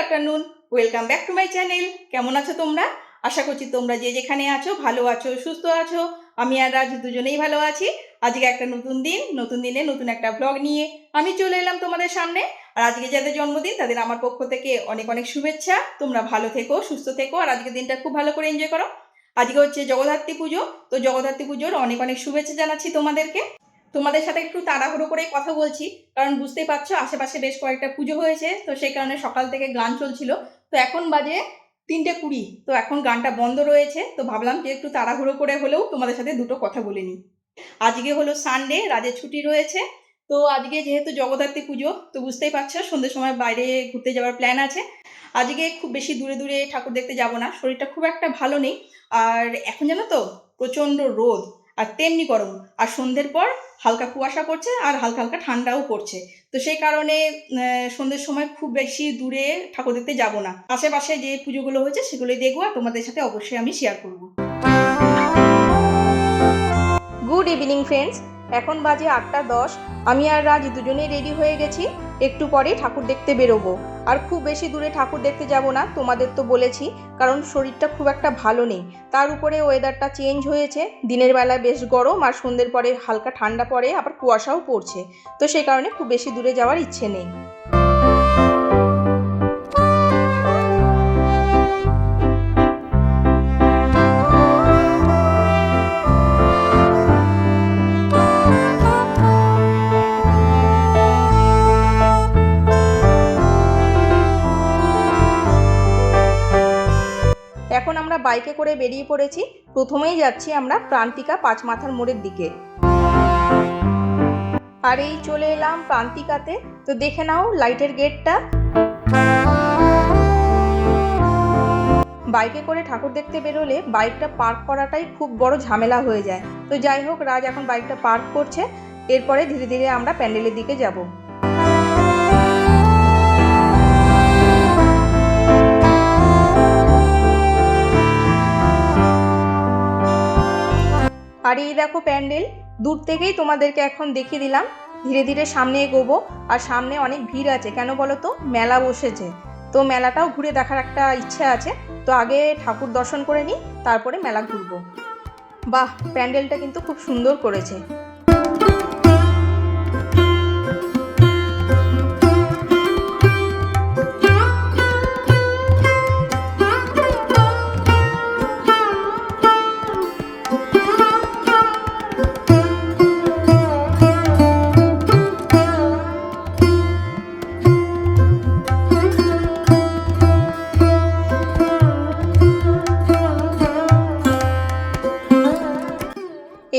Afternoon, welcome back to my channel. কেমন আছো তোমরা? আশা করছি তোমরা যে যেখানে আছো ভালো আছো, সুস্থ আছো। আমি আর রাজ দুজনেই ভালো আছি। আজকে একটা নতুন দিন, নতুন দিনে নতুন একটা ব্লগ নিয়ে আমি চলে এলাম তোমাদের সামনে। আর আজকে যাদের জন্মদিন তাদের আমার পক্ষ থেকে অনেক অনেক শুভেচ্ছা। তোমরা ভালো থেকো, সুস্থ থেকো, আর আজকের দিনটা খুব ভালো করে এনজয় করো। আজকে হচ্ছে জগদ্ধাত্রী পুজো, তো জগদ্ধাত্রী পুজোর অনেক অনেক শুভেচ্ছা জানাচ্ছি তোমাদেরকে। তোমাদের সাথে একটু তাড়াহুড়ো করে কথা বলছি, কারণ বুঝতেই পারছো আশেপাশে বেশ কয়েকটা পুজো হয়েছে, তো সেই কারণে সকাল থেকে গান চলছিল। তো এখন বাজে 3:20, তো এখন গানটা বন্ধ রয়েছে, তো ভাবলাম যে একটু তাড়াহুড়ো করে হলেও তোমাদের সাথে দুটো কথা বলে নিই। আজকে হলো সানডে, রাজের ছুটি রয়েছে। তো আজকে যেহেতু জগদ্ধাত্রী পুজো, তো বুঝতেই পারছো সন্ধ্যের সময় বাইরে ঘুরতে যাওয়ার প্ল্যান আছে। আজকে খুব বেশি দূরে দূরে ঠাকুর দেখতে যাব না, শরীরটা খুব একটা ভালো নেই। আর এখন জানো তো প্রচণ্ড রোদ আর তেমনি গরম, আর সন্ধ্যের পর হালকা কুয়াশা পড়ছে আর হালকা হালকা ঠান্ডাও পড়ছে। তো সেই কারণে সন্ধ্যের সময় খুব বেশি দূরে ঠাকুর দেখতে যাব না। আশেপাশে যে পুজোগুলো হয়েছে সেগুলোই দেখবো, আর তোমাদের সাথে অবশ্যই আমি শেয়ার করব। গুড ইভিনিং ফ্রেন্ডস, এখন বাজে 8:10। আমি আর রাজ দুজনেই রেডি হয়ে গেছি, একটু পরেই ঠাকুর দেখতে বেরোবো। আর খুব বেশি দূরে ঠাকুর দেখতে যাব না, তোমাদের তো বলেছি, কারণ শরীরটা খুব একটা ভালো নেই। তার উপরে ওয়েদারটা চেঞ্জ হয়েছে, দিনের বেলা বেশ গরম আর সন্ধ্যের পরে হালকা ঠান্ডা পড়ে, আবার কুয়াশাও পড়ছে। তো সেই কারণে খুব বেশি দূরে যাওয়ার ইচ্ছে নেই। এখন আমরা বাইকে করে বেরিয়ে পড়েছি। প্রথমেই যাচ্ছি আমরা প্রান্তিকা পাঁচ মাথার মোড়ের দিকে। আর এই চলে এলাম প্রান্তিকাতে। তো দেখে নাও লাইটের গেটটা। বাইকে করে ঠাকুর দেখতে বেরোলে বাইকটা পার্ক করাটাই খুব বড় ঝামেলা হয়ে যায়। তো যাই হোক, রাজ এখন বাইকটা পার্ক করছে। এরপরে ধীরে ধীরে আমরা প্যান্ডেলের দিকে যাব। আর এই দেখো প্যান্ডেল, দূর থেকেই তোমাদেরকে এখন দেখিয়ে দিলাম। ধীরে ধীরে সামনে এগোবো। আর সামনে অনেক ভিড় আছে, কেন বলো তো, মেলা বসেছে। তো মেলাটাও ঘুরে দেখার একটা ইচ্ছা আছে। তো আগে ঠাকুর দর্শন করে নিই, তারপরে মেলা ঘুরবো। বাহ, প্যান্ডেলটা কিন্তু খুব সুন্দর করেছে।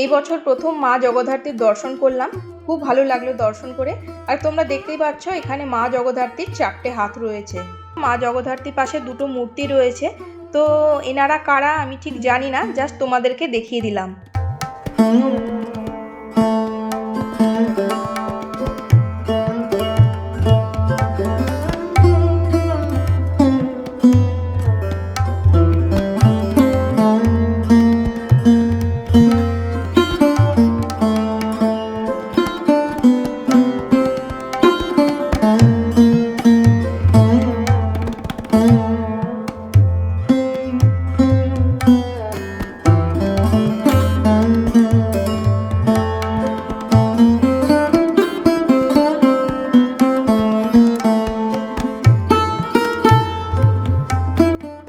এই বছর প্রথম মা জগদ্ধাত্রীর দর্শন করলাম, খুব ভালো লাগলো দর্শন করে। আর তোমরা দেখতেই পাচ্ছ এখানে মা জগদ্ধাত্রীর 4টে হাত রয়েছে। মা জগদ্ধাত্রীর পাশে দুটো মূর্তি রয়েছে। তো এনারা কারা আমি ঠিক জানি না, জাস্ট তোমাদেরকে দেখিয়ে দিলাম।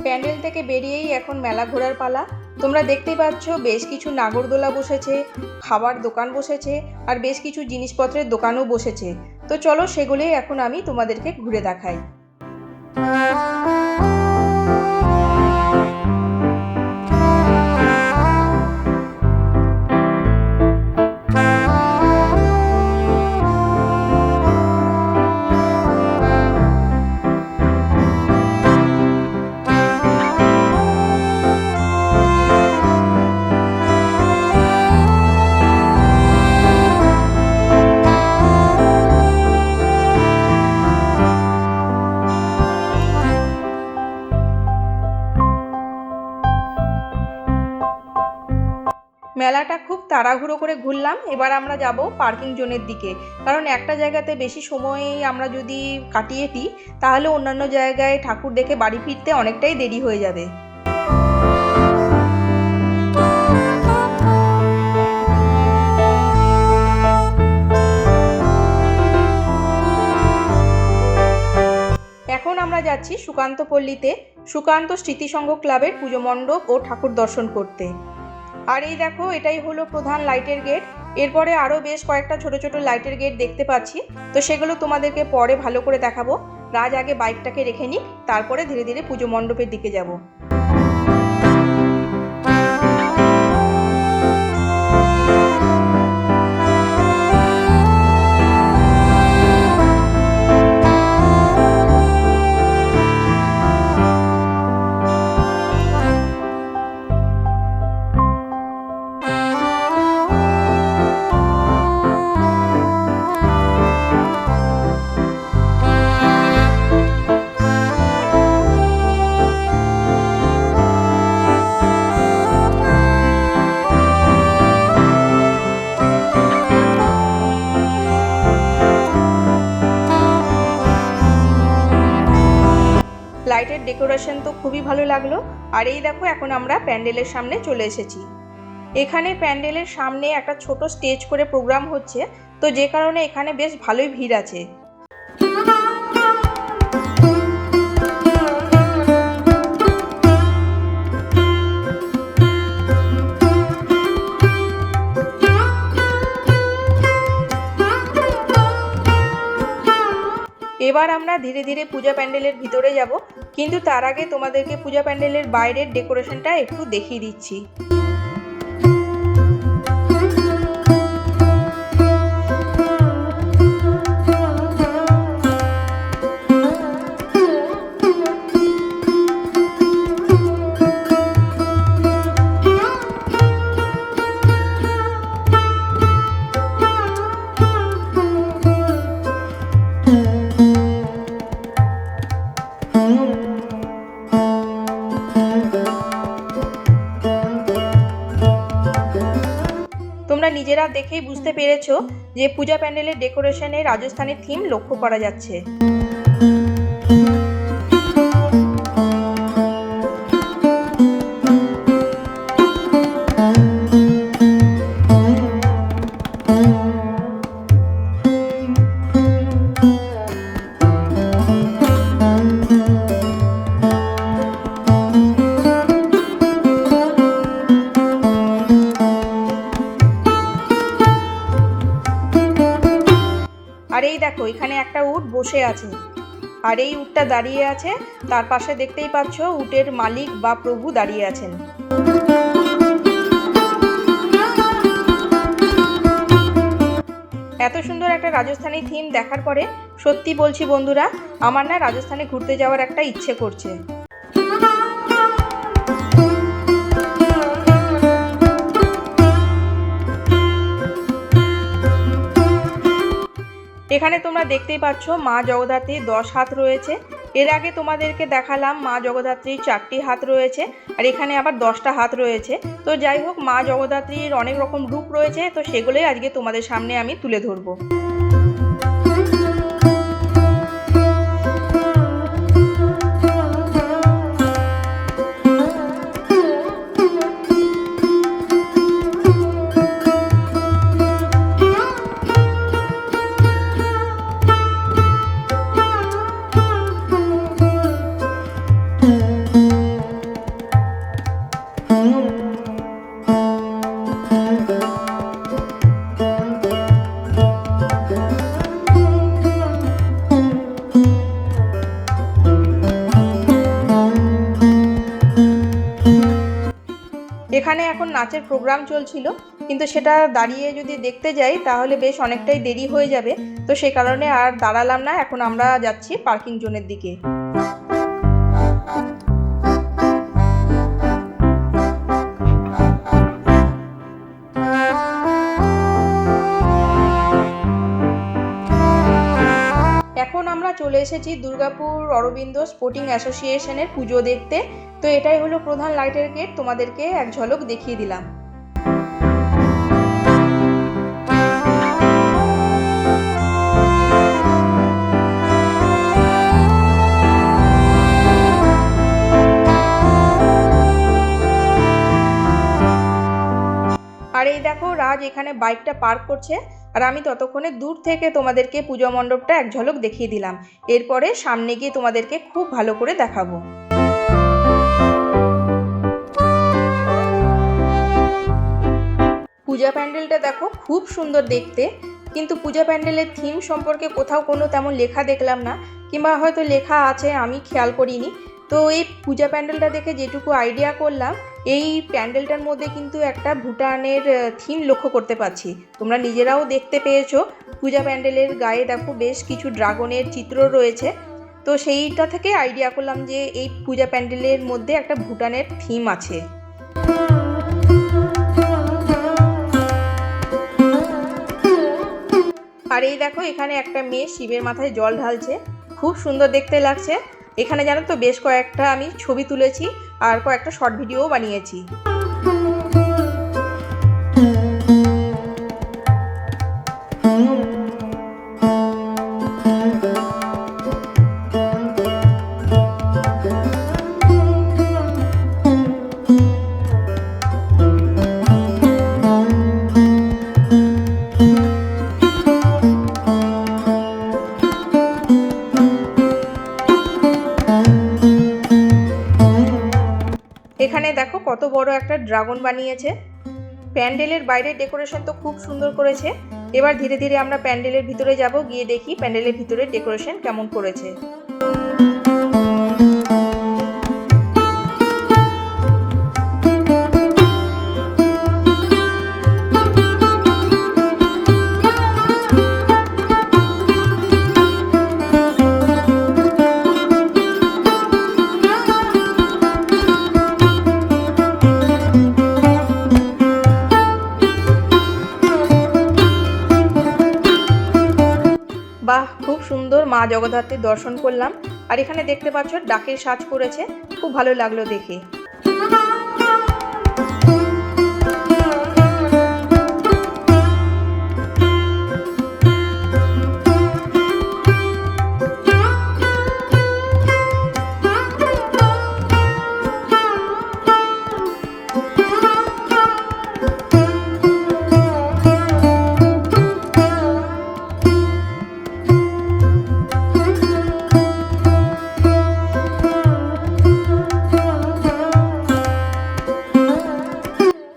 প্যান্ডেল থেকে বেরিয়েই এখন মেলা ঘোরার পালা। তোমরা দেখতেই পাচ্ছ বেশ কিছু নাগরদোলা বসেছে, খাবার দোকান বসেছে, আর বেশ কিছু জিনিসপত্রের দোকানও বসেছে। তো চলো সেগুলোই এখন আমি তোমাদেরকে ঘুরে দেখাই। মেলাটা খুব তাড়াহুড়ো করে ঘুরলাম। এবার আমরা যাব পার্কিং জোনের দিকে, কারণ একটা জায়গাতে বেশি সময় আমরা যদি কাটিয়ে দিই তাহলে অন্যান্য জায়গায় ঠাকুর দেখে বাড়ি ফিরতে অনেকটাই দেরি হয়ে যাবে। এখন আমরা যাচ্ছি সুকান্ত পল্লীতে সুকান্ত স্মৃতিসংঘ ক্লাবের পুজো মণ্ডপ ও ঠাকুর দর্শন করতে। আর এই দেখো, এটাই হলো প্রধান লাইটের গেট। এরপরে আরও বেশ কয়েকটা ছোট ছোট লাইটের গেট দেখতে পাচ্ছি, তো সেগুলো তোমাদেরকে পরে ভালো করে দেখাবো। রাজ আগে বাইকটাকে রেখে নিক, তারপরে ধীরে ধীরে পুজো মণ্ডপের দিকে যাব। লাইটের ডেকোরেশন তো খুবই ভালো লাগলো। আর এই দেখো, এখন আমরা প্যান্ডেলের সামনে চলে এসেছি। এখানে প্যান্ডেলের সামনে একটা ছোট স্টেজ করে প্রোগ্রাম হচ্ছে, তো যে কারণে এখানে বেশ ভালোই ভিড় আছে। এবার আমরা ধীরে ধীরে পূজা প্যান্ডেলের ভিতরে যাব, কিন্তু তার আগে তোমাদেরকে পূজা প্যান্ডেলের বাইরের ডেকোরেশনটা একটু দেখিয়ে দিচ্ছি। তোমরা নিজেরা দেখেই বুঝতে পেরেছো যে পূজা প্যান্ডেলের ডেকোরেশনে রাজস্থানের থিম লক্ষ্য করা যাচ্ছে। আর এই দেখো, এখানে একটা উট বসে আছে, আর এই উটটা দাঁড়িয়ে আছে, তার পাশে দেখতেই পাচ্ছ উটের মালিক বা প্রভু দাঁড়িয়ে আছেন। এত সুন্দর একটা রাজস্থানী থিম দেখার পরে সত্যি বলছি বন্ধুরা, আমার না রাজস্থানে ঘুরতে যাওয়ার একটা ইচ্ছে করছে। এখানে তোমরা দেখতেই পাচ্ছ মা জগদ্ধাত্রীর 10 হাত রয়েছে। এর আগে তোমাদেরকে দেখালাম মা জগদ্ধাত্রীর 4টি হাত রয়েছে, আর এখানে আবার 10টা হাত রয়েছে। তো যাই হোক, মা জগদ্ধাত্রীর অনেক রকম রূপ রয়েছে, তো সেগুলোই আজকে তোমাদের সামনে আমি তুলে ধরবো। এখানে এখন নাচের প্রোগ্রাম চলছিল, কিন্তু সেটা দাঁড়িয়ে যদি দেখতে যাই তাহলে বেশ অনেকটাই দেরি হয়ে যাবে, তো সেই কারণে আর দাঁড়ালাম না। এখন আমরা যাচ্ছি পার্কিং জোনের দিকে। এখন আমরা চলে এসেছি দুর্গাপুর অরবিন্দ স্পোর্টিং অ্যাসোসিয়েশনের পুজো দেখতে। তো এটাই হলো প্রধান লাইটের গেট, তোমাদেরকে এক ঝলক দেখিয়ে দিলাম। দেখো রাজ এখানে বাইকটা পার্ক করছে, আর আমি ততক্ষণে দূর থেকে তোমাদেরকে পূজা মণ্ডপটা এক ঝলক দেখিয়ে দিলাম। এরপরে সামনে গিয়ে তোমাদেরকে খুব ভালো করে দেখাবো। পূজা প্যান্ডেলটা দেখো খুব সুন্দর দেখতে, কিন্তু পূজা প্যান্ডেলের থিম সম্পর্কে কোথাও কোনো তেমন লেখা দেখলাম না, কিংবা হয়তো লেখা আছে আমি খেয়াল করিনি। তো এই পূজা প্যান্ডেলটা দেখে যেটুকু আইডিয়া করলাম, এই প্যান্ডেলটার মধ্যে কিন্তু একটা ভুটানের থিম লক্ষ্য করতে পারছি। তোমরা নিজেরাও দেখতে পেয়েছো পূজা প্যান্ডেলের গায়ে দেখো বেশ কিছু ড্রাগনের চিত্র রয়েছে। তো সেইটা থেকে আইডিয়া করলাম যে এই পূজা প্যান্ডেলের মধ্যে একটা ভুটানের থিম আছে। আর এই দেখো এখানে একটা মেয়ে শিবের মাথায় জল ঢালছে, খুব সুন্দর দেখতে লাগছে। এখানে জানো তো বেশ কয়েকটা আমি ছবি তুলেছি আর কয়েকটা শর্ট ভিডিও বানিয়েছি। এখানে দেখো কত বড় একটা ড্রাগন বানিয়েছে। প্যান্ডেলের বাইরের ডেকোরেশন তো খুব সুন্দর করেছে। এবার ধীরে ধীরে আমরা প্যান্ডেলের ভিতরে যাব, গিয়ে দেখি প্যান্ডেলের ভিতরে ডেকোরেশন কেমন করেছে। বাহ, খুব সুন্দর মা জগদ্ধাত্রীর দর্শন করলাম। আর এখানে দেখতে পাচ্ছ ডাকের সাজ করেছে, খুব ভালো লাগলো দেখে।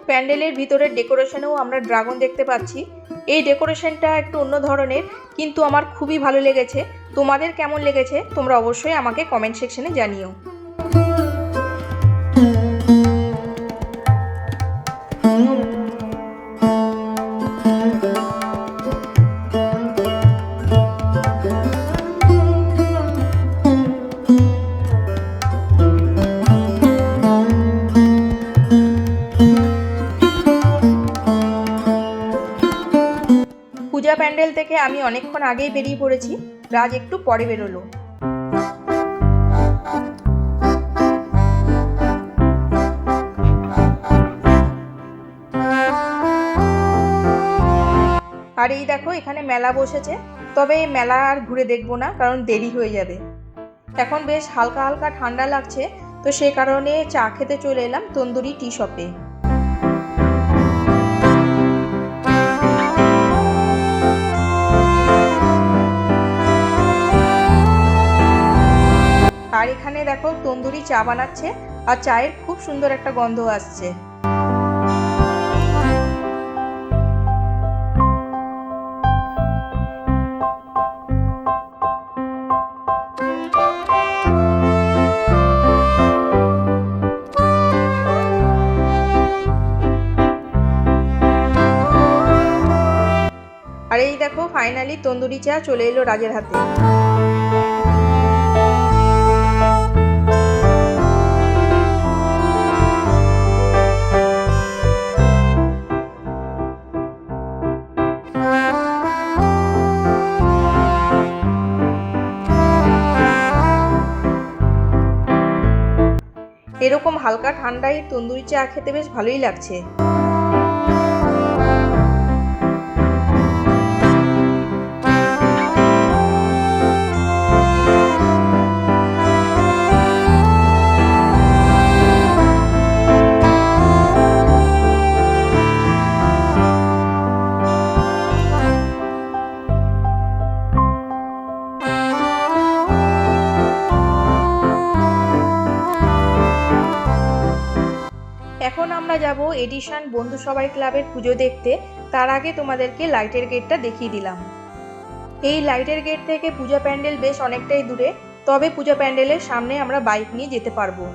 প্যান্ডেলের ভিতরের ডেকোরেশনেও আমরা ড্রাগন দেখতে পাচ্ছি। এই ডেকোরেশনটা একটু অন্য ধরনের, কিন্তু আমার খুবই ভালো লেগেছে। তোমাদের কেমন লেগেছে তোমরা অবশ্যই আমাকে কমেন্ট সেকশনে জানিও। পূজা প্যান্ডেল থেকে আমি অনেকক্ষণ আগেই বেরিয়ে পড়েছি, রাজ একটু পরে বেরোলো। আর এই দেখো এখানে মেলা বসেছে, তবে মেলা আর ঘুরে দেখবো না, কারণ দেরি হয়ে যাবে। এখন বেশ হালকা হালকা ঠান্ডা লাগছে, তো সে কারণে চা খেতে চলে এলাম তন্দুরি টি শপে। আর এখানে দেখো তন্দুরি চা বানাচ্ছে, আর চায়ের খুব সুন্দর একটা গন্ধ আসছে। আর এই দেখো ফাইনালি তন্দুরি চা চলে এলো রাজের হাতে। এরকম হালকা ঠান্ডায় তন্দুরি চা খেতে বেশ ভালোই লাগছে। এডিশন বন্ধু সবাই ক্লাবের পুজো দেখতে। তার আগে তোমাদেরকে লাইটের গেটটা দেখিয়ে দিলাম। এই লাইটের গেট থেকে পূজা প্যান্ডেল বেশ অনেকটাই দূরে, তবে পূজা প্যান্ডেলের সামনে আমরা বাইক নিয়ে যেতে পারবো।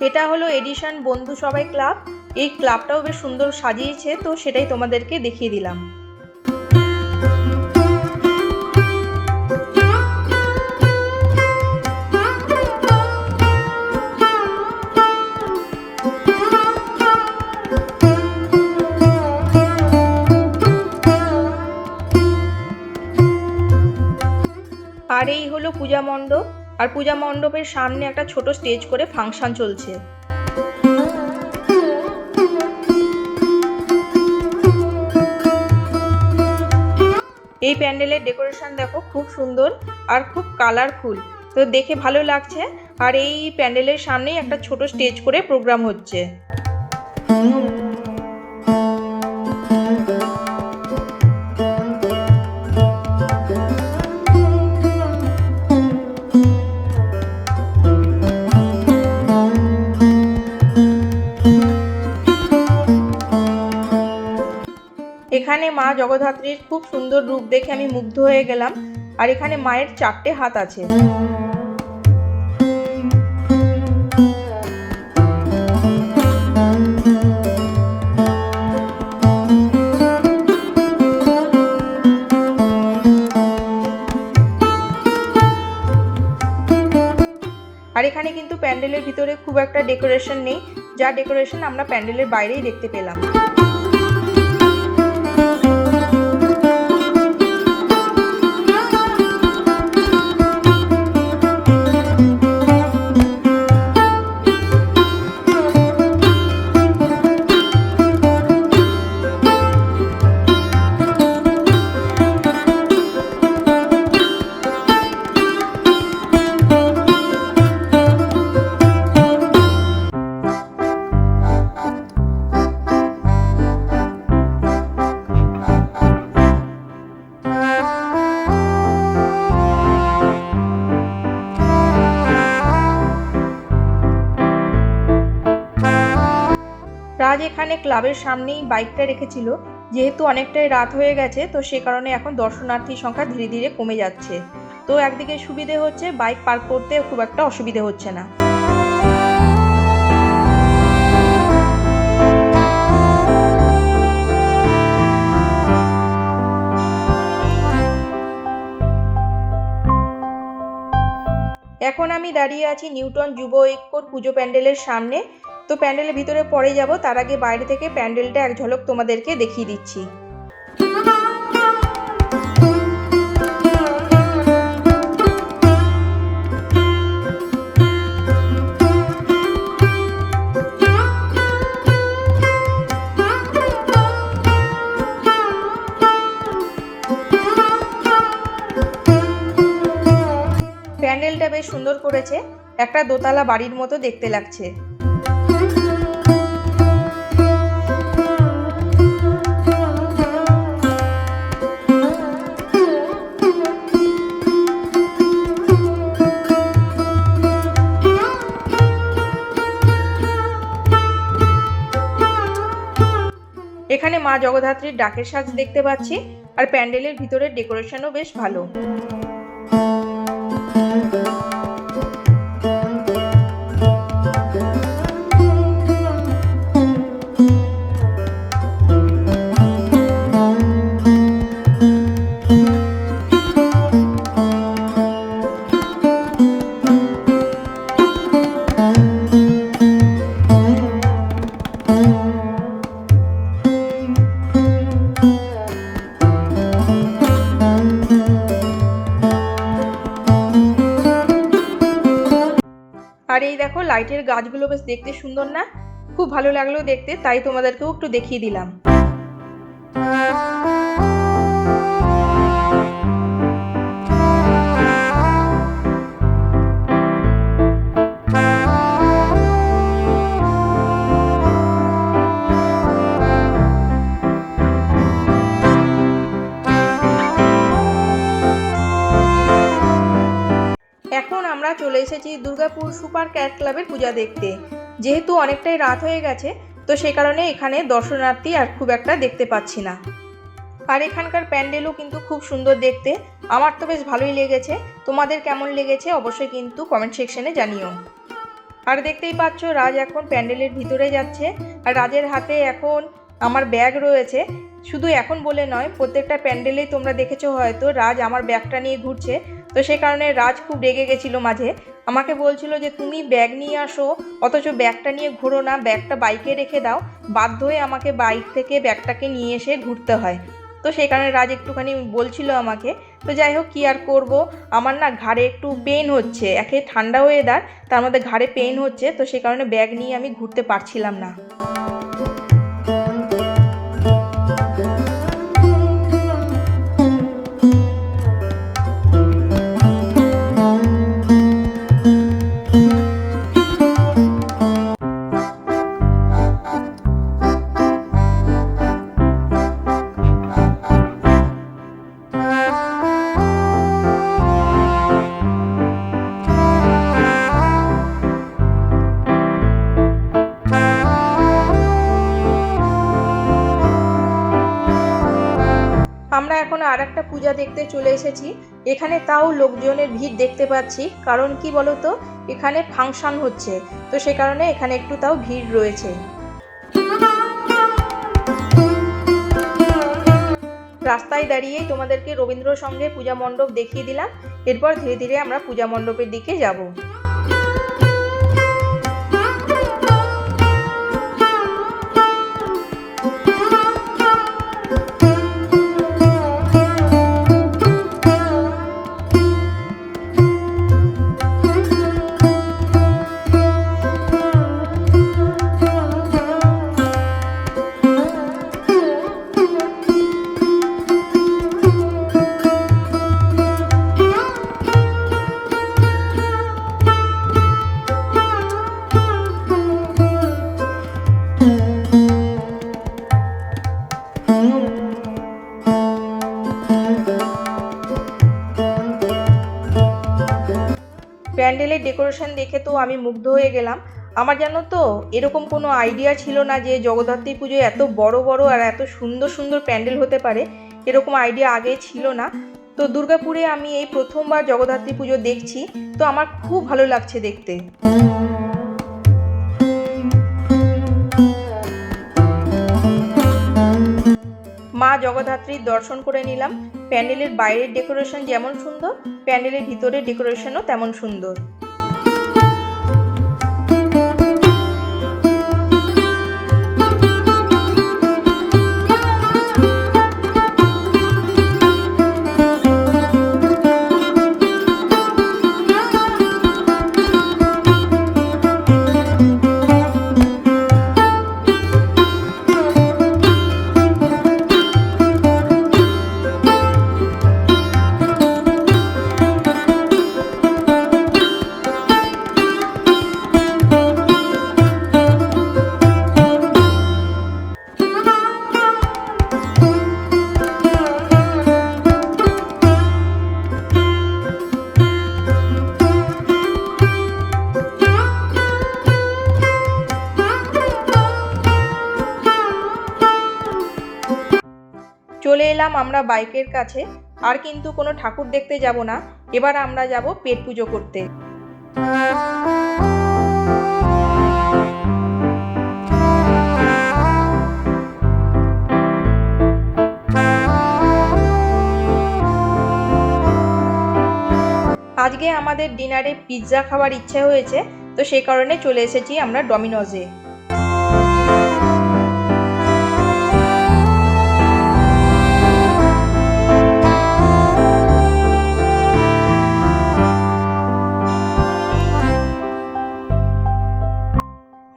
এটা হলো এডিশন বন্ধু সবাই ক্লাব। এই ক্লাবটাও বেশ সুন্দর সাজিয়েছে, তো সেটাই তোমাদেরকে দেখিয়ে দিলাম। আর এই হলো পূজা মণ্ডপ, আর পূজা মণ্ডপের সামনে একটা ছোট স্টেজ করে ফাংশন চলছে। এই প্যান্ডেলের ডেকোরেশন দেখো, খুব সুন্দর আর খুব কালারফুল, তো দেখে ভালো লাগছে। আর এই প্যান্ডেলের সামনেই একটা ছোট স্টেজ করে প্রোগ্রাম হচ্ছে। এখানে মা জগদ্ধাত্রীর খুব সুন্দর রূপ দেখে আমি মুগ্ধ হয়ে গেলাম। আর এখানে মায়ের 4টে হাত আছে। আর এখানে কিন্তু প্যান্ডেলের ভিতরে খুব একটা ডেকোরেশন নেই, যা ডেকোরেশন আমরা প্যান্ডেলের বাইরেই দেখতে পেলাম। রাজ এখানে ক্লাবের সামনেই বাইকটা রেখেছিল। যেহেতু অনেকটাই রাত হয়ে গেছে, তো সে কারণে এখন দর্শনার্থীর সংখ্যা ধীরে ধীরে কমে যাচ্ছে। তো একদিকে সুবিধে হচ্ছে, বাইক পার্ক করতে খুব একটা অসুবিধে হচ্ছে না। এখন আমি দাঁড়িয়ে আছি নিউটন যুব ঐক্যর পুজো প্যান্ডেলের সামনে। তো প্যান্ডেলের ভিতরে পরে যাব, তার আগে বাইরে থেকে প্যান্ডেলটা এক ঝলক তোমাদেরকে দেখিয়ে দিচ্ছি। প্যান্ডেলটা বেশ সুন্দর করেছে, একটা দোতলা বাড়ির মতো দেখতে লাগছে। এখানে মা জগদ্ধাত্রীর ডাকের সাজ দেখতে পাচ্ছি, আর প্যান্ডেলের ভিতরের ডেকোরেশনও বেশ ভালো। আর এই দেখো লাইটের গাছগুলো বেশ দেখতে সুন্দর না? খুব ভালো লাগলো দেখতে, তাই তোমাদেরকেও একটু দেখিয়ে দিলাম। চলে এসেছি দুর্গাপুর সুপার ক্যাট ক্লাবের পূজা দেখতে। যেহেতু অনেকটাই রাত হয়ে গেছে, তো সেই কারণে এখানে দর্শনার্থী আর খুব একটা দেখতে পাচ্ছি না। আর এখানকার প্যান্ডেলও কিন্তু খুব সুন্দর দেখতে, আমার তো বেশ ভালোই লেগেছে। তোমাদের কেমন লেগেছে অবশ্যই কিন্তু কমেন্ট সেকশনে জানিও। আর দেখতেই পাচ্ছ রাজ এখন প্যান্ডেলের ভিতরে যাচ্ছে, আর রাজের হাতে এখন আমার ব্যাগ রয়েছে। শুধু এখন বলে নয়, প্রত্যেকটা প্যান্ডেলেই তোমরা দেখেছো হয়তো রাজ আমার ব্যাগটা নিয়ে ঘুরছে। তো সেই কারণে রাজ খুব রেগে গেছিলো মাঝে, আমাকে বলছিল যে তুমি ব্যাগ নিয়ে আসো অথচ ব্যাগটা নিয়ে ঘোরো না, ব্যাগটা বাইকে রেখে দাও। বাধ্য হয়ে আমাকে বাইক থেকে ব্যাগটাকে নিয়ে এসে ঘুরতে হয়। তো সেই কারণে রাজ একটুখানি বলছিল আমাকে। তো যাই হোক, কী আর করবো, আমার না ঘাড়ে একটু পেন হচ্ছে, একে ঠান্ডা ওয়েদার, তার মধ্যে ঘাড়ে পেন হচ্ছে, তো সেই কারণে ব্যাগ নিয়ে আমি ঘুরতে পারছিলাম না। আমরা এখন আর একটা পূজা দেখতে চলে এসেছি। এখানে তাও লোকজনের ভিড় দেখতে পাচ্ছি, কারণ কি বলতো, এখানে ফাংশন হচ্ছে, তো সে কারণে এখানে একটু তাও ভিড় রয়েছে। রাস্তায় দাঁড়িয়েই তোমাদেরকে রবীন্দ্র সঙ্গে পূজা মণ্ডপ দেখিয়ে দিলাম। এরপর ধীরে ধীরে আমরা পূজা মণ্ডপের দিকে যাব। প্যান্ডেলের ডেকোরেশন দেখে তো আমি মুগ্ধ হয়ে গেলাম। আমার জানো তো এরকম কোনো আইডিয়া ছিল না যে জগদ্ধাত্রী পুজোয় এত বড় বড় আর এত সুন্দর সুন্দর প্যান্ডেল হতে পারে, এরকম আইডিয়া আগে ছিল না। তো দুর্গাপুরে আমি এই প্রথমবার জগদ্ধাত্রী পুজো দেখছি, তো আমার খুব ভালো লাগছে দেখতে। মা জগদ্ধাত্রীর দর্শন করে নিলাম। প্যান্ডেলের বাইরের ডেকোরেশন যেমন সুন্দর, প্যান্ডেলের ভিতরের ডেকোরেশনও তেমন সুন্দর। চলে এলাম আমরা বাইকের কাছে। আর কিন্তু কোনো ঠাকুর দেখতে যাব না, এবার আমরা যাব পেট পুজো করতে। আজকে আমাদের ডিনারে পিৎজা খাওয়ার ইচ্ছে হয়েছে, তো সেই কারণে চলে এসেছি আমরা ডমিনোজে।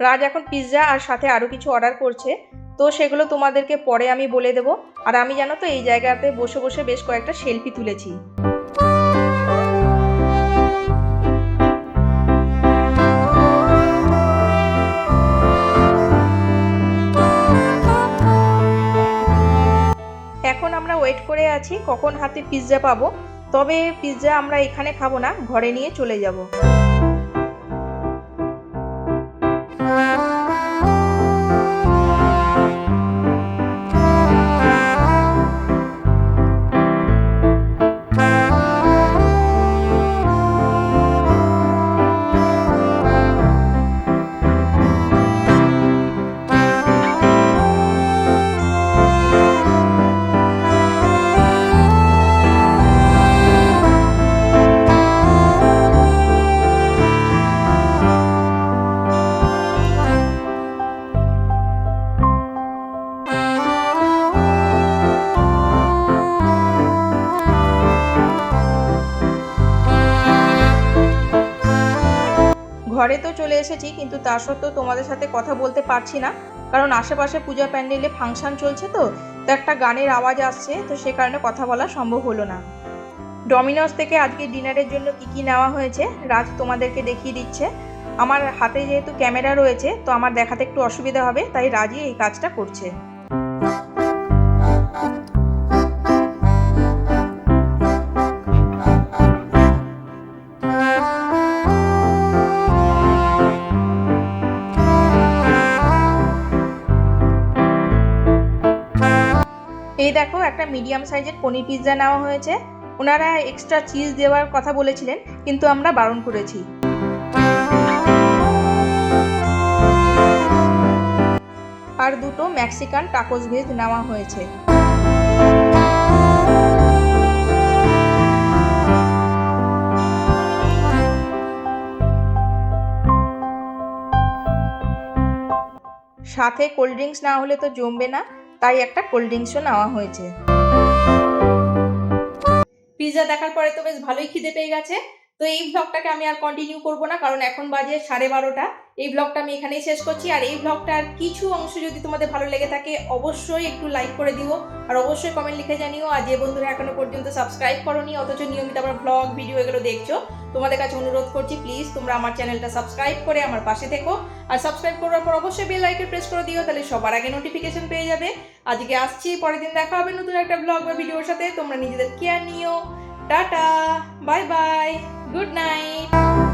রাজ এখন পিৎজা আর সাথে আরও কিছু অর্ডার করছে, তো সেগুলো তোমাদেরকে পরে আমি বলে দেবো। আর আমি জানো তো এই জায়গাতে বসে বসে বেশ কয়েকটা সেলফি তুলেছি। এখন আমরা ওয়েট করে আছি কখন হাতে পিৎজা পাবো। তবে পিৎজা আমরা এখানে খাবো না, ঘরে নিয়ে চলে যাব। এসেছি, কিন্তু তা সত্ত্বেও তোমাদের সাথে কথা বলতে পারছি না, কারণ আশেপাশে পূজা প্যান্ডেলে ফাংশন চলছে, তো একটা গানের আওয়াজ আসছে, তো সে কারণে কথা বলা সম্ভব হলো না। ডমিনোস থেকে আজকে ডিনারের জন্য কি কি নেওয়া হয়েছে রাজ তোমাদেরকে দেখিয়ে দিচ্ছে। আমার হাতে যেহেতু ক্যামেরা রয়েছে, তো আমার দেখাতে একটু অসুবিধা হবে, তাই রাজই এই কাজটা করছে। এই দেখো, একটা মিডিয়াম সাইজের পনির পিৎজা নেওয়া হয়েছে। ওনারা এক্সট্রা চিজ দেওয়ার কথা বলেছিলেন, কিন্তু আমরা বারণ করেছি। আর দুটো মেক্সিকান টাকোস ভেজ নেওয়া হয়েছে। সাথে কোল্ড ড্রিঙ্কস না হলে তো জমবে না, তাই একটা কোল্ড ড্রিঙ্কসও নেওয়া হয়েছে। পিৎজা দেখার পরে তো বেশ ভালোই খিদে পেয়ে গেছে। তো এই ব্লগটাকে আমি আর কন্টিনিউ করব না, কারণ এখন বাজে 12:30। এই ব্লগটা আমি এখানেই শেষ করছি। আর এই ব্লগটার কিছু অংশ যদি তোমাদের ভালো লেগে থাকে, অবশ্যই একটু লাইক করে দিও, আর অবশ্যই কমেন্ট লিখে জানিও। আর যে বন্ধুরা এখনো পর্যন্ত সাবস্ক্রাইব করোনি, অথচ নিয়মিত আমার ব্লগ ভিডিও এগুলো দেখছো, তোমাদের কাছে অনুরোধ করছি, প্লিজ তোমরা আমার চ্যানেলটা সাবস্ক্রাইব করে আমার পাশে থেকো। আর সাবস্ক্রাইব করার পর অবশ্যই বেল আইকন প্রেস করে দিও, তাহলে সবার আগে নোটিফিকেশন পেয়ে যাবে। আজকে আসছি, পরের দিন দেখা হবে নতুন একটা ব্লগ বা ভিডিওর সাথে। তোমরা নিজেদের কেয়ার নিও। Tata, bye bye, good night.